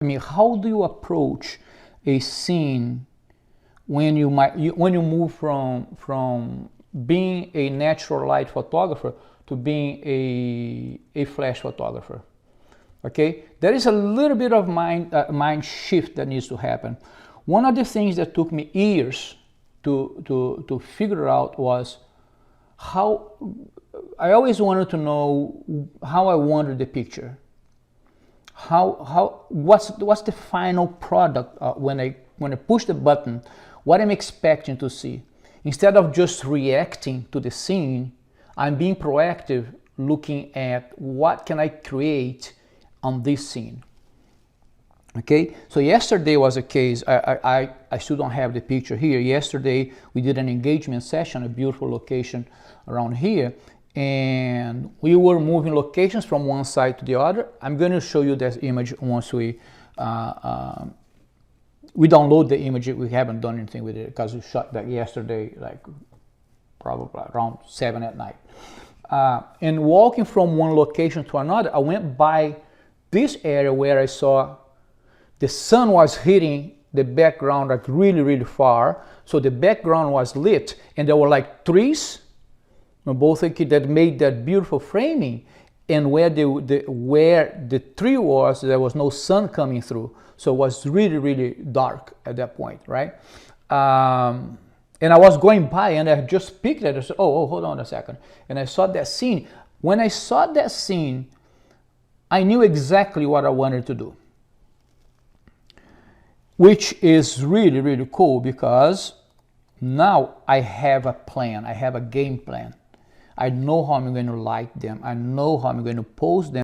I mean, how do you approach a scene when you move from being a natural light photographer to being a flash photographer? Okay, there is a little bit of mind shift that needs to happen. One of the things that took me years to figure out was how I always wanted to know how I wanted the picture. What's the final product when I push the button, what I'm expecting to see. Instead of just reacting to the scene, I'm being proactive, looking at what can I create on this scene. Okay, so yesterday was a case, I still don't have the picture here. Yesterday we did an engagement session, a beautiful location around here, and we were moving locations from one side to the other. I'm going to show you that image once we download the image. We haven't done anything with it because we shot that yesterday, like probably around 7 at night. And walking from one location to another, I went by this area where I saw the sun was hitting the background like really far. So the background was lit and there were like trees, both that made that beautiful framing. And where the tree was, there was no sun coming through. So it was really dark at that point, right? And I was going by and I just picked it. I said, oh, hold on a second. And I saw that scene. When I saw that scene, I knew exactly what I wanted to do. Which is really cool because now I have a plan. I have a game plan. I know how I'm going to light them. I know how I'm going to pose them.